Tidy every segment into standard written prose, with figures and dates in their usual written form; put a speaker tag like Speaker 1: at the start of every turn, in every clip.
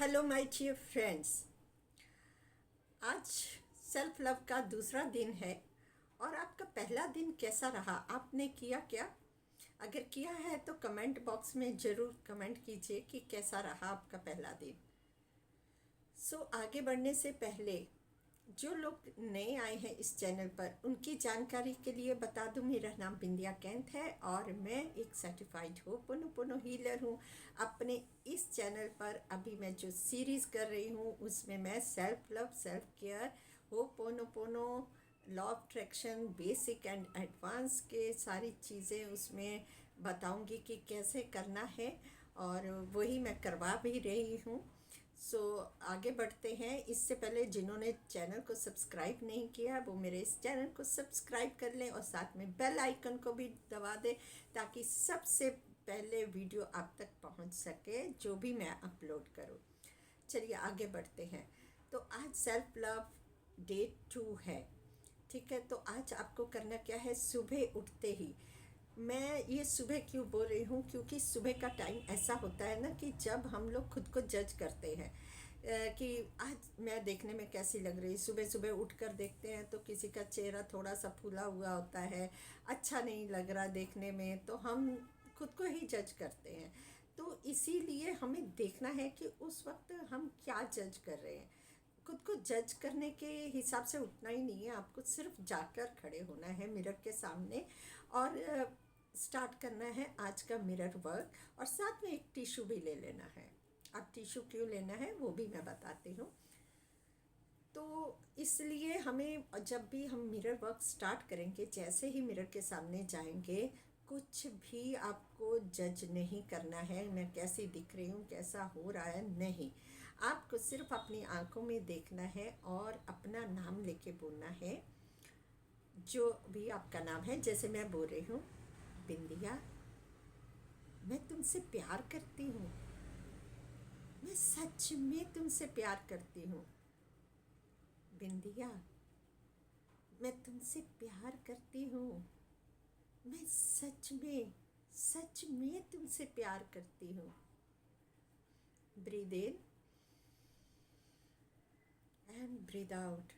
Speaker 1: Hello my dear friends. आज self love का दूसरा दिन है और आपका पहला दिन कैसा रहा? आपने किया क्या? अगर किया है तो कमेंट बॉक्स में ज़रूर कमेंट कीजिए कि कैसा रहा आपका पहला दिन। आगे बढ़ने से पहले जो लोग नए आए हैं इस चैनल पर उनकी जानकारी के लिए बता दूं, मेरा नाम बिंदिया कैंथ है और मैं एक सर्टिफाइड होपोनोपोनो हीलर हूं। अपने इस चैनल पर अभी मैं जो सीरीज़ कर रही हूं उसमें मैं self love, self care, ho'oponopono, law of attraction, basic and advance के सारी चीज़ें उसमें बताऊंगी कि कैसे करना है और वही मैं करवा भी रही हूँ। आगे बढ़ते हैं। इससे पहले जिन्होंने चैनल को सब्सक्राइब नहीं किया वो मेरे इस चैनल को सब्सक्राइब कर लें और साथ में बेल आइकन को भी दबा दें ताकि सबसे पहले वीडियो आप तक पहुंच सके जो भी मैं अपलोड करूं। चलिए आगे बढ़ते हैं। तो आज सेल्फ लव डे 2 है। ठीक है, तो आज आपको करना क्या है? सुबह उठते ही, मैं ये सुबह क्यों बोल रही हूँ क्योंकि सुबह का टाइम ऐसा होता है ना कि जब हम लोग खुद को जज करते हैं कि आज मैं देखने में कैसी लग रही। सुबह सुबह उठकर देखते हैं तो किसी का चेहरा थोड़ा सा फूला हुआ होता है, अच्छा नहीं लग रहा देखने में, तो हम खुद को ही जज करते हैं। तो इसीलिए हमें देखना है कि उस वक्त हम क्या जज कर रहे हैं। खुद को जज करने के हिसाब से उठना ही नहीं है, आपको सिर्फ जाकर खड़े होना है मिरर के सामने और स्टार्ट करना है आज का मिरर वर्क। और साथ में एक टिश्यू भी ले लेना है। अब टिश्यू क्यों लेना है वो भी मैं बताती हूँ। तो इसलिए हमें जब भी हम मिरर वर्क स्टार्ट करेंगे, जैसे ही मिरर के सामने जाएंगे, कुछ भी आपको जज नहीं करना है मैं कैसी दिख रही हूँ, कैसा हो रहा है, नहीं। आपको सिर्फ अपनी आंखों में देखना है और अपना नाम लेके बोलना है, जो भी आपका नाम है। जैसे मैं बोल रही हूँ, बिंदिया, मैं तुमसे प्यार करती हूँ, मैं सच में तुमसे प्यार करती हूँ। बिंदिया, मैं तुमसे प्यार करती हूँ, मैं सच में तुमसे प्यार करती हूँ। Breathe in and breathe out.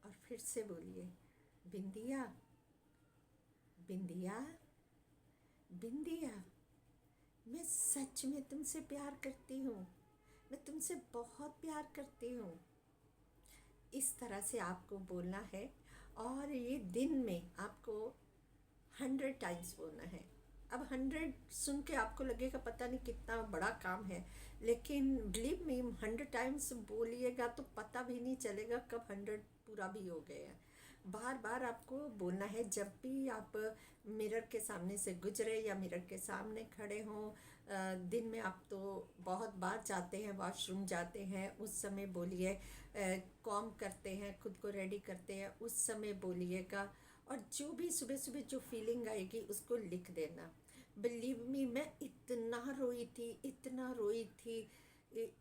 Speaker 1: और फिर से बोलिए, बिंदिया, बिंदिया, बिंदिया, मैं सच में तुमसे प्यार करती हूँ, मैं तुमसे बहुत प्यार करती हूँ। इस तरह से आपको बोलना है और ये दिन में आपको 100 टाइम्स बोलना है। अब 100 सुन के आपको लगेगा पता नहीं कितना बड़ा काम है, लेकिन बिलीव मी, 100 टाइम्स बोलिएगा तो पता भी नहीं चलेगा कब 100 पूरा भी हो गया है। बार बार आपको बोलना है। जब भी आप मिरर के सामने से गुजरे या मिरर के सामने खड़े हों, दिन में आप तो बहुत बार जाते हैं, वॉशरूम जाते हैं, उस समय बोलिए। कॉम करते हैं, खुद को रेडी करते हैं, उस समय बोलिएगा। और जो भी सुबह सुबह जो फीलिंग आएगी उसको लिख देना। बिलीव मी, मैं इतना रोई थी, इतना रोई थी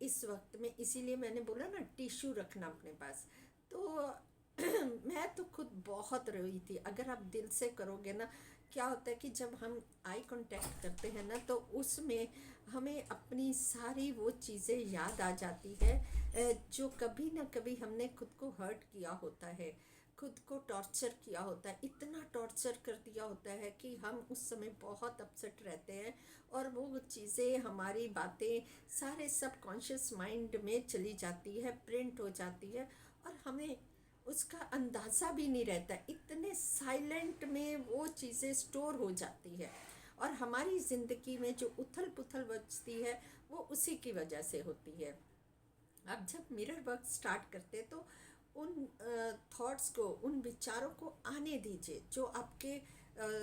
Speaker 1: इस वक्त में, इसीलिए मैंने बोला ना टिश्यू रखना अपने पास। तो मैं तो खुद बहुत रोई थी। अगर आप दिल से करोगे ना, क्या होता है कि जब हम आई कांटेक्ट करते हैं ना तो उसमें हमें अपनी सारी वो चीज़ें याद आ जाती है जो कभी ना कभी हमने खुद को हर्ट किया होता है, खुद को टॉर्चर किया होता है, इतना टॉर्चर कर दिया होता है कि हम उस समय बहुत अपसेट रहते हैं और वो चीज़ें, हमारी बातें सारे सबकॉन्शियस माइंड में चली जाती है, प्रिंट हो जाती है और हमें उसका अंदाज़ा भी नहीं रहता। इतने साइलेंट में वो चीज़ें स्टोर हो जाती है और हमारी ज़िंदगी में जो उथल पुथल बचती है वो उसी की वजह से होती है। अब जब मिरर वर्क स्टार्ट करते तो उन थॉट्स को, उन विचारों को आने दीजिए जो आपके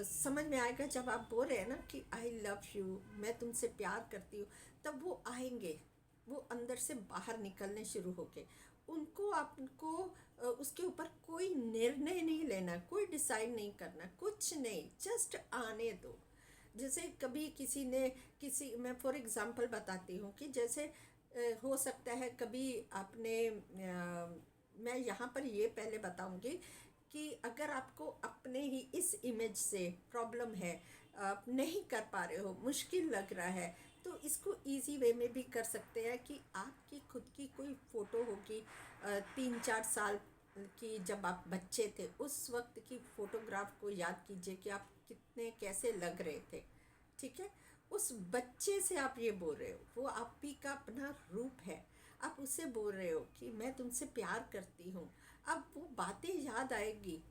Speaker 1: समझ में आएगा। जब आप बोल रहे हैं ना कि आई लव यू, मैं तुमसे प्यार करती हूँ, तब वो आएंगे, वो अंदर से बाहर निकलने शुरू होके। उनको आपको उसके ऊपर कोई निर्णय नहीं लेना, कोई डिसाइड नहीं करना, कुछ नहीं, जस्ट आने दो। जैसे कभी किसी ने, किसी, मैं फॉर एग्ज़ाम्पल बताती हूँ कि जैसे हो सकता है कभी आपने मैं यहाँ पर ये पहले बताऊँगी कि अगर आपको अपने ही इस इमेज से प्रॉब्लम है, आप नहीं कर पा रहे हो, मुश्किल लग रहा है, तो इसको इजी वे में भी कर सकते हैं कि आपकी खुद की कोई फ़ोटो होगी 3-4 साल की, जब आप बच्चे थे उस वक्त की फ़ोटोग्राफ को याद कीजिए कि आप कितने कैसे लग रहे थे। ठीक है, उस बच्चे से आप ये बोल रहे हो, वो आप ही का अपना रूप है। आप उससे बोल रहे हो कि मैं तुमसे प्यार करती हूँ। अब वो बातें याद आएगी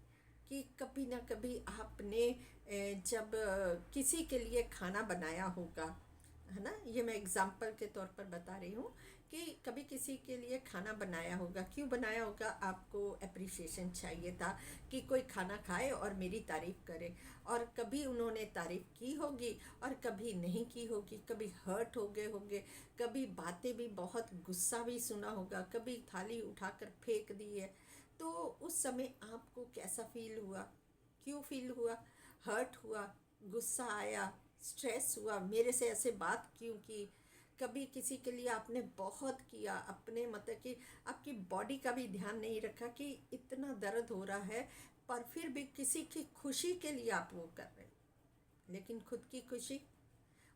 Speaker 1: कि कभी ना कभी आपने जब किसी के लिए खाना बनाया होगा, है ना, ये मैं एग्जाम्पल के तौर पर बता रही हूँ कि कभी किसी के लिए खाना बनाया होगा। क्यों बनाया होगा? आपको अप्रिसिएशन चाहिए था कि कोई खाना खाए और मेरी तारीफ़ करे। और कभी उन्होंने तारीफ़ की होगी और कभी नहीं की होगी, कभी हर्ट हो गए होंगे, कभी बातें भी बहुत गुस्सा भी सुना होगा, कभी थाली उठाकर फेंक दी है। तो उस समय आपको कैसा फील हुआ? क्यों फील हुआ? हर्ट हुआ, गुस्सा आया, स्ट्रेस हुआ, मेरे से ऐसे बात क्यों की? कभी किसी के लिए आपने बहुत किया, अपने मतलब कि आपकी बॉडी का भी ध्यान नहीं रखा कि इतना दर्द हो रहा है, पर फिर भी किसी की खुशी के लिए आप वो कर रहे हैं। लेकिन खुद की खुशी,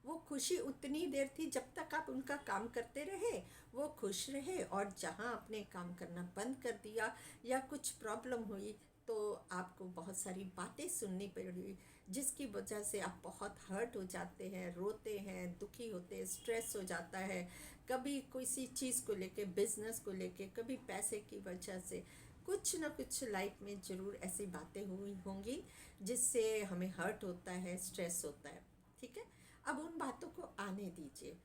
Speaker 1: वो खुशी उतनी देर थी जब तक आप उनका काम करते रहे, वो खुश रहे। और जहाँ आपने काम करना बंद कर दिया या कुछ प्रॉब्लम हुई तो आपको बहुत सारी बातें सुननी पड़ी, जिसकी वजह से आप बहुत हर्ट हो जाते हैं, रोते हैं, दुखी होते हैं, स्ट्रेस हो जाता है। कभी किसी चीज़ को लेके, बिजनेस को लेके, कभी पैसे की वजह से, कुछ ना कुछ लाइफ में ज़रूर ऐसी बातें हुई होंगी जिससे हमें हर्ट होता है, स्ट्रेस होता है। ठीक है, अब उन बातों को आने दीजिए।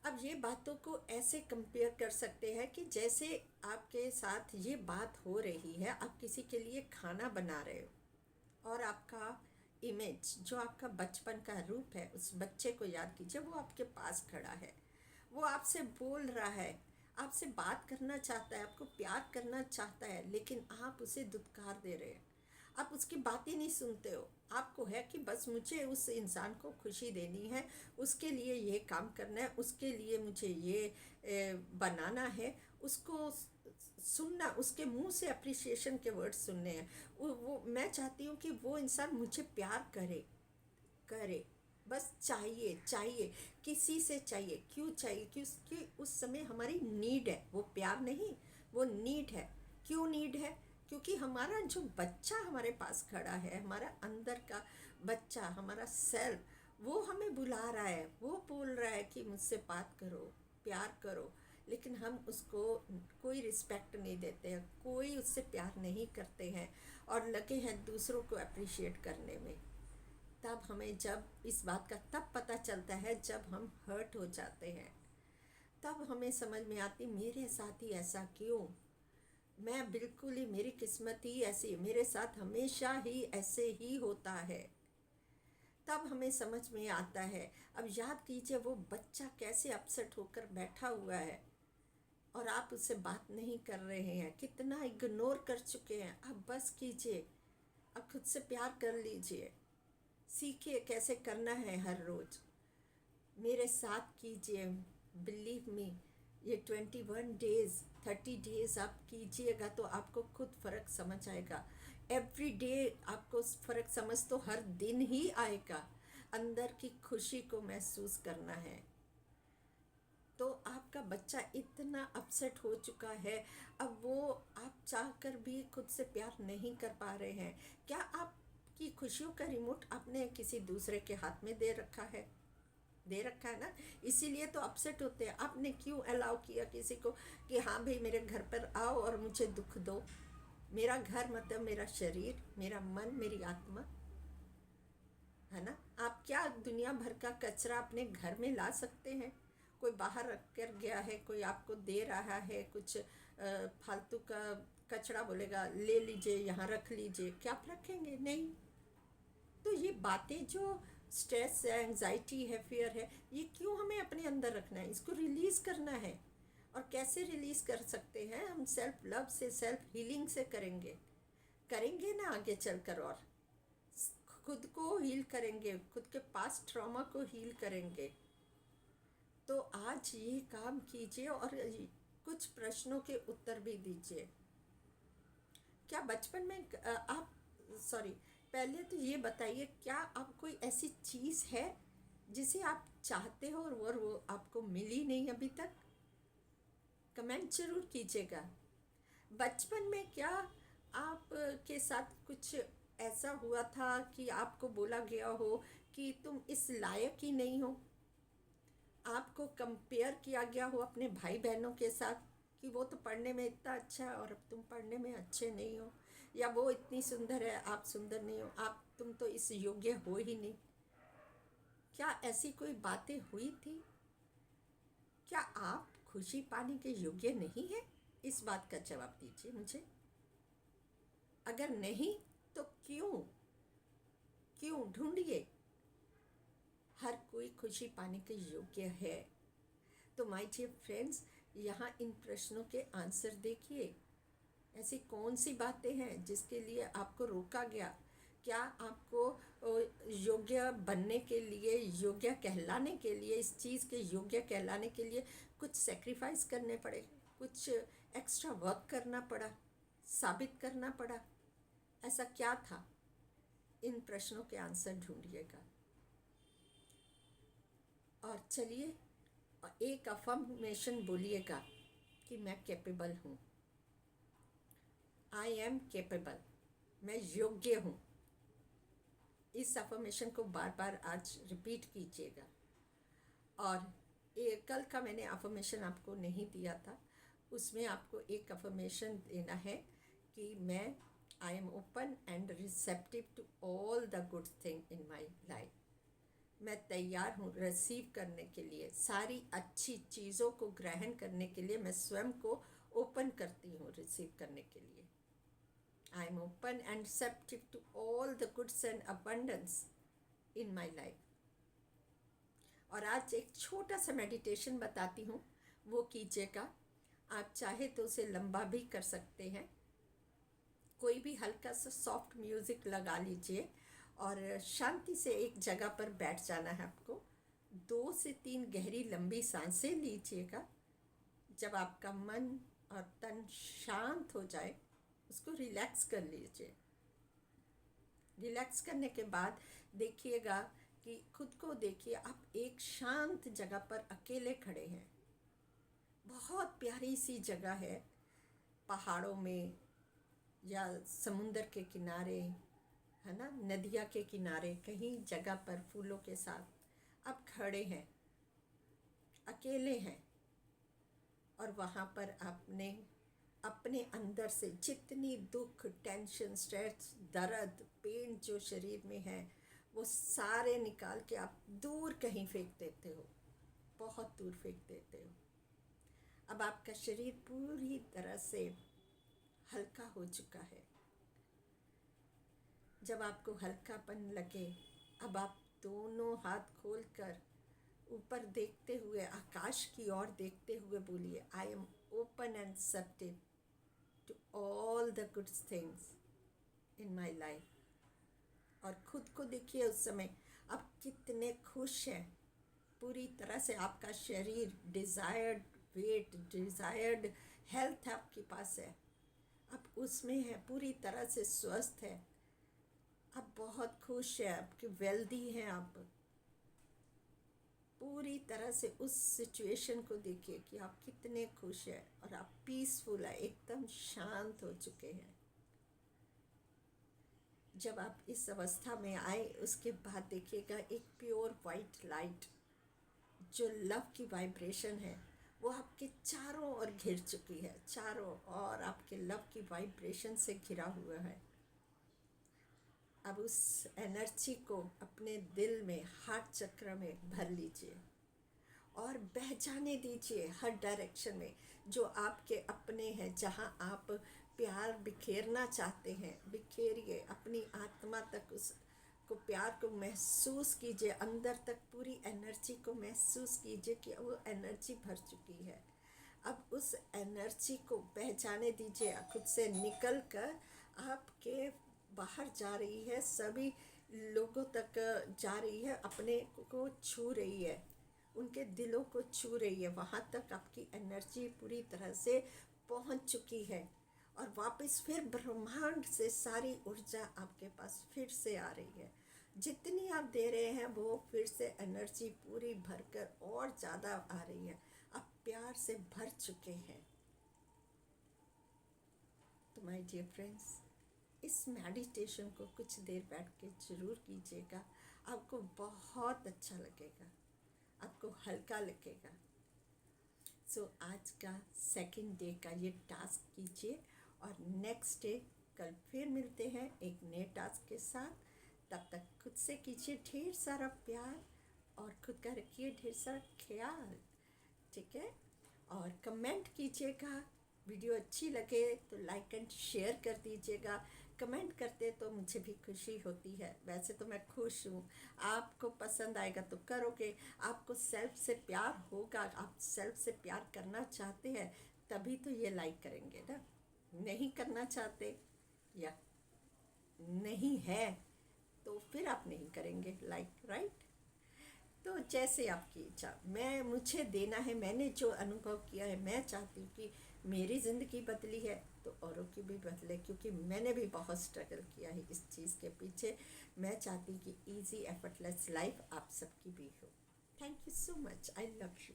Speaker 1: अब ये बातों को ऐसे कंपेयर कर सकते हैं कि जैसे आपके साथ ये बात हो रही है, आप किसी के लिए खाना बना रहे हो और आपका इमेज, जो आपका बचपन का रूप है, उस बच्चे को याद कीजिए, वो आपके पास खड़ा है, वो आपसे बोल रहा है, आपसे बात करना चाहता है, आपको प्यार करना चाहता है, लेकिन आप उसे दुत्कार दे रहे हैं। आप उसकी बात ही नहीं सुनते हो। आपको है कि बस मुझे उस इंसान को खुशी देनी है, उसके लिए ये काम करना है, उसके लिए मुझे ये बनाना है, उसको सुनना, उसके मुंह से अप्रिसिएशन के वर्ड सुनने हैं। वो मैं चाहती हूँ कि वो इंसान मुझे प्यार करे, करे, बस चाहिए चाहिए, किसी से चाहिए। क्यों चाहिए? क्योंकि उस समय हमारी नीड है, वो प्यार नहीं, वो नीड है। क्यों नीड है? क्योंकि हमारा जो बच्चा हमारे पास खड़ा है, हमारा अंदर का बच्चा, हमारा सेल्फ, वो हमें बुला रहा है, वो बोल रहा है कि मुझसे बात करो, प्यार करो। लेकिन हम उसको कोई रिस्पेक्ट नहीं देते हैं, कोई उससे प्यार नहीं करते हैं और लगे हैं दूसरों को अप्रिशिएट करने में। तब हमें जब इस बात का तब पता चलता है जब हम हर्ट हो जाते हैं, तब हमें समझ में आती मेरे साथ ही ऐसा क्यों, मैं बिल्कुल ही, मेरी किस्मत ही ऐसी, मेरे साथ हमेशा ही ऐसे ही होता है। तब हमें समझ में आता है। अब याद कीजिए वो बच्चा कैसे अपसेट होकर बैठा हुआ है और आप उससे बात नहीं कर रहे हैं, कितना इग्नोर कर चुके हैं। अब बस कीजिए, अब खुद से प्यार कर लीजिए, सीखिए कैसे करना है हर रोज़, मेरे साथ कीजिए। बिलीव मी, ये 21 डेज़, 30 डेज़ आप कीजिएगा तो आपको खुद फ़र्क समझ आएगा। एवरी डे आपको फ़र्क समझ तो हर दिन ही आएगा। अंदर की खुशी को महसूस करना है। तो आपका बच्चा इतना अपसेट हो चुका है, अब वो, आप चाहकर भी खुद से प्यार नहीं कर पा रहे हैं। क्या आपकी खुशियों का रिमोट आपने किसी दूसरे के हाथ में दे रखा है? दे रखा है ना, इसीलिए तो अपसेट होते हैं। आपने क्यों अलाउ किया किसी को कि हाँ भाई मेरे घर पर आओ और मुझे दुख दो? मेरा घर मतलब मेरा शरीर, मेरा मन, मेरी आत्मा, है ना। आप क्या दुनिया भर का कचरा अपने घर में ला सकते हैं? कोई बाहर रख कर गया है, कोई आपको दे रहा है कुछ फालतू का कचरा, बोलेगा ले लीजिए, यहाँ रख लीजिए, क्या आप रखेंगे? नहीं। तो ये बातें जो स्ट्रेस है, एंजाइटी है, फियर है, ये क्यों हमें अपने अंदर रखना है? इसको रिलीज़ करना है। और कैसे रिलीज़ कर सकते हैं? हम सेल्फ लव से, सेल्फ हीलिंग से करेंगे, करेंगे ना आगे चलकर। और खुद को हील करेंगे, खुद के पास ट्रॉमा को हील करेंगे। तो आज ये काम कीजिए और कुछ प्रश्नों के उत्तर भी दीजिए। क्या बचपन में आप, सॉरी, पहले तो ये बताइए, क्या आप कोई ऐसी चीज़ है जिसे आप चाहते हो और वो आपको मिली नहीं अभी तक? कमेंट जरूर कीजिएगा। बचपन में क्या आप के साथ कुछ ऐसा हुआ था कि आपको बोला गया हो कि तुम इस लायक ही नहीं हो? आपको कंपेयर किया गया हो अपने भाई बहनों के साथ कि वो तो पढ़ने में इतना अच्छा है और अब तुम पढ़ने में अच्छे नहीं हो, या वो इतनी सुंदर है आप सुंदर नहीं हो, आप तुम तो इस योग्य हो ही नहीं। क्या ऐसी कोई बातें हुई थी? क्या आप खुशी पाने के योग्य नहीं हैं? इस बात का जवाब दीजिए मुझे। अगर नहीं तो क्यों? क्यों ढूंढिए। हर कोई खुशी पाने के योग्य है। तो माय डियर फ्रेंड्स, यहाँ इन प्रश्नों के आंसर देखिए। ऐसी कौन सी बातें हैं जिसके लिए आपको रोका गया? क्या आपको योग्य बनने के लिए, योग्य कहलाने के लिए, इस चीज़ के योग्य कहलाने के लिए कुछ सेक्रीफाइस करने पड़े, कुछ एक्स्ट्रा वर्क करना पड़ा, साबित करना पड़ा? ऐसा क्या था? इन प्रश्नों के आंसर ढूंढिएगा। और चलिए एक अफर्मेशन बोलिएगा कि मैं कैपेबल हूँ। I am capable. मैं योग्य हूँ। इस अफर्मेशन को बार बार आज रिपीट कीजिएगा। और कल का मैंने अफर्मेशन आपको नहीं दिया था, उसमें आपको एक अफर्मेशन देना है कि मैं I am open and receptive to all the good thing in my life. मैं तैयार हूँ रिसीव करने के लिए, सारी अच्छी चीज़ों को ग्रहण करने के लिए मैं स्वयं को ओपन करती हूँ रिसीव करने के लिए। I am open and receptive to all the goods and abundance in my life. और आज एक छोटा सा मेडिटेशन बताती हूँ, वो कीजिएगा। आप चाहे तो उसे लंबा भी कर सकते हैं। कोई भी हल्का सा सॉफ्ट म्यूज़िक लगा लीजिए और शांति से एक जगह पर बैठ जाना है आपको। 2 से 3 गहरी लंबी सांसें लीजिएगा। जब आपका मन और तन शांत हो जाए, उसको रिलैक्स कर लीजिए। रिलैक्स करने के बाद देखिएगा कि खुद को देखिए, आप एक शांत जगह पर अकेले खड़े हैं। बहुत प्यारी सी जगह है, पहाड़ों में या समुंदर के किनारे, है ना, नदिया के किनारे, कहीं जगह पर फूलों के साथ आप खड़े हैं, अकेले हैं। और वहाँ पर आपने अपने अंदर से जितनी दुख, टेंशन, स्ट्रेस, दर्द, पेन जो शरीर में है, वो सारे निकाल के आप दूर कहीं फेंक देते हो, बहुत दूर फेंक देते हो। अब आपका शरीर पूरी तरह से हल्का हो चुका है। जब आपको हल्कापन लगे, अब आप दोनों हाथ खोलकर ऊपर देखते हुए, आकाश की ओर देखते हुए बोलिए, I am open and receptive to all the good things in my life. और खुद को देखिए उस समय आप कितने खुश हैं। पूरी तरह से आपका शरीर डिज़ायर्ड वेट, डिज़ायर्ड हेल्थ आपके पास है, आप उसमें है, पूरी तरह से स्वस्थ है, आप बहुत खुश हैं, आपकी वेल्दी हैं। आप पूरी तरह से उस सिचुएशन को देखिए कि आप कितने खुश हैं और आप पीसफुल है, एकदम शांत हो चुके हैं। जब आप इस अवस्था में आए, उसके बाद देखिएगा एक प्योर वाइट लाइट, जो लव की वाइब्रेशन है, वो आपके चारों ओर घिर चुकी है, चारों ओर आपके लव की वाइब्रेशन से घिरा हुआ है। अब उस एनर्जी को अपने दिल में, हार्ट चक्र में भर लीजिए और बह जाने दीजिए हर डायरेक्शन में। जो आपके अपने हैं, जहाँ आप प्यार बिखेरना चाहते हैं, बिखेरिए अपनी आत्मा तक, उस को प्यार को महसूस कीजिए, अंदर तक पूरी एनर्जी को महसूस कीजिए कि वो एनर्जी भर चुकी है। अब उस एनर्जी को बह जाने दीजिए, खुद से निकल कर आपके बाहर जा रही है, सभी लोगों तक जा रही है, अपने को छू रही है, उनके दिलों को छू रही है। वहाँ तक आपकी एनर्जी पूरी तरह से पहुँच चुकी है और वापस फिर ब्रह्मांड से सारी ऊर्जा आपके पास फिर से आ रही है। जितनी आप दे रहे हैं वो फिर से एनर्जी पूरी भरकर और ज़्यादा आ रही है। आप प्यार से भर चुके हैं। तो माय डियर फ्रेंड्स, इस मेडिटेशन को कुछ देर बैठ के ज़रूर कीजिएगा। आपको बहुत अच्छा लगेगा, आपको हल्का लगेगा। सो आज का सेकंड डे का ये टास्क कीजिए और नेक्स्ट डे कल फिर मिलते हैं एक नए टास्क के साथ। तब तक खुद से कीजिए ढेर सारा प्यार और खुद का रखिए ढेर सारा ख्याल। ठीक है, और कमेंट कीजिएगा। वीडियो अच्छी लगे तो लाइक एंड शेयर कर दीजिएगा। कमेंट करते तो मुझे भी खुशी होती है। वैसे तो मैं खुश हूँ, आपको पसंद आएगा तो करोगे। आपको सेल्फ से प्यार होगा, आप सेल्फ से प्यार करना चाहते हैं तभी तो ये लाइक करेंगे ना। नहीं करना चाहते या नहीं है तो फिर आप नहीं करेंगे लाइक, राइट। तो जैसे आपकी इच्छा, मैं मुझे देना है। मैंने जो अनुभव किया है, मैं चाहती हूँ कि मेरी ज़िंदगी बदली है तो औरों की भी बदले, क्योंकि मैंने भी बहुत स्ट्रगल किया है इस चीज़ के पीछे। मैं चाहती हूँ कि इजी एफर्टलेस लाइफ आप सबकी भी हो। Thank you so much. I love you.